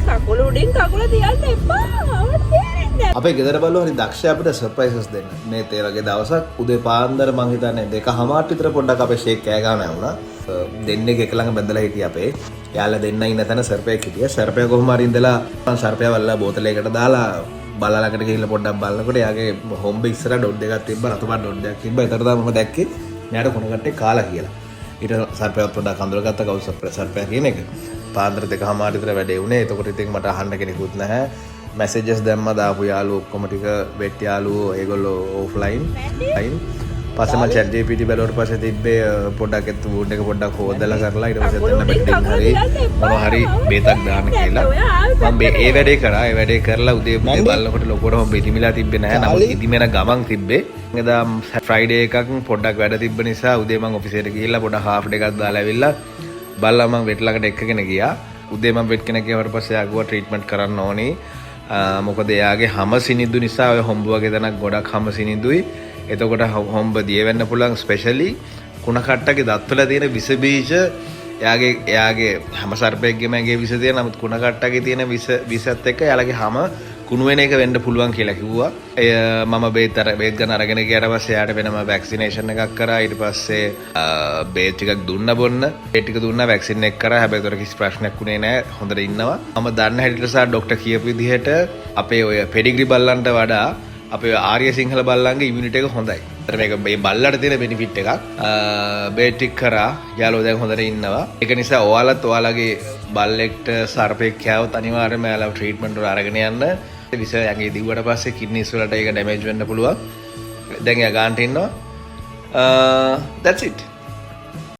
මේ කකුල උඩින් කකුල තියන්න එපා. මට තේරෙන්නේ නැහැ. අපේ ගෙදර බලුවා හරි දක්ෂ අපිට සර්ප්‍රයිසස් දෙන්න. මේ තේ වගේ දවසක් උදේ පාන්දර මං හිතන්නේ 2:00 විතර පොඩ්ඩක් අපේ ෂේක් කෑ ගන්න ඇහුණා. දෙන්නේ එක ළඟ බැඳලා හිටිය අපේ. යාළුවා දෙන්න ඉන්න තැන සර්පයෙක් හිටියා. සර්පයා කොහොම හරි ඉඳලා මං සර්පයා වල්ලා බෝතලයකට දාලා බල්ලා ළඟට ගිහිල්ලා පොඩ්ඩක් බලනකොට යාගේ හොම්බ ඉස්සර ඩොඩ් එකක් තිබ්බා. රතුපත් ඩොඩ් එකක් තිබ්බා. ඒතර තමයි මම දැක්කේ මෙයාට කොන කට්ටේ කාලා කියලා. ඊට සර්පයාත් පොඩ්ඩක් අඳුරගත්ත කවුද සර්පයා කියන එක. පාන්දර 2:00 විතර වැඩේ උනේ. එතකොට ඉතින් මට අහන්න කෙනෙකුත් නැහැ. මැසේජස් දැම්මා දාපු යාළුවෝ ඔක්කොම ටික වෙට් යාළුවෝ ඒගොල්ලෝ ඔෆ්ලයින් පස්සේ මම chat GPT බැලුවට පස්සේ තිබ්බේ පොඩ්ඩක් ඒත් වුඩ් එක පොඩ්ඩක් හොදලා කරලා ඊට පස්සේ දෙන්න බෙඩින් හරි මොනවා හරි බේතක් දාන්න කියලා මම ඒ වැඩේ කරා. ඒ වැඩේ කරලා උදේ බලනකොට ලොකුවට හොම් ඉදිමිලා තිබ්බේ නැහැ. නමුත් ඉදිමෙන ගමන් තිබ්බේ. එදා ෆ්‍රයිඩේ එකක් පොඩ්ඩක් වැඩ තිබ්බ නිසා උදේ මම ඔෆිස් එකට ගිහිල්ලා පොඩ්ඩක් හාෆ් ඩේ එකක් දාලා ඇවිල්ලා බල්ලා මම වෙට් ළඟට එක්කගෙන ගියා. උදේ මම වෙට් කෙනෙක් ගියාට පස්සේ ආගුවා ට්‍රීට්මන්ට් කරන්න ඕනේ. මොකද එයාගේ හැම සිනිඳු නිසා ඔය හොම්බ වගේ තැනක් ගොඩක් හැම සිනිඳුයි. එතකොට හොම්බ දිය වෙන්න පුළුවන් ස්පෙෂලි කුණ කට්ටගේ දත්වල තියෙන විස බීජ එයාගේ හැම සර්පයෙක්ගේම ඇඟේ විස තියෙන නමුත් කුණ කට්ටගේ තියෙන විසත් එක්ක එයාලගේ හැම කුණු වෙන එක වෙන්න පුළුවන් කියලා කිව්වා. මම බේත් ගන්න අරගෙන ගියාට පස්සේ එයාට වෙනම වැක්සිනේෂන් එකක් කරා. ඊට පස්සේ බේත් ටිකක් දුන්න බොන්න. ඒ ටික දුන්නා වැක්සින් එක කරා. හැබැයි ඒතර කිසි ප්‍රශ්නයක් වුණේ නැහැ. හොඳට ඉන්නවා. මම දන්න හැටියට සහ ડોක්ටර් කියපු විදිහට අපේ ඔය පෙඩිග්‍රි බල්ලන්ට වඩා අපේ ආර්ය සිංහල බල්ලන්ගේ ඉමුනිටි එක හොඳයි. ඒතර මේක මේ බල්ලට තියෙන බෙනිෆිට් එකක්. බේත් ටික කරා. යාළුවෝ දැන් හොඳට ඉන්නවා. ඒක නිසා ඔයාලත් ඔයාලගේ බල්ලෙක්ට සර්පෙක් කෑවොත් අනිවාර්යයෙන්ම එයාලව ට්‍රීට්මන්ට් වල අරගෙන යන්න. විස යගේ දිව්වට පස්සේ කිඩ්නිස් වලට ඒක ඩැමේජ් වෙන්න පුළුවන්. දැන් එයා ගන්නට ඉන්නවා. That's it.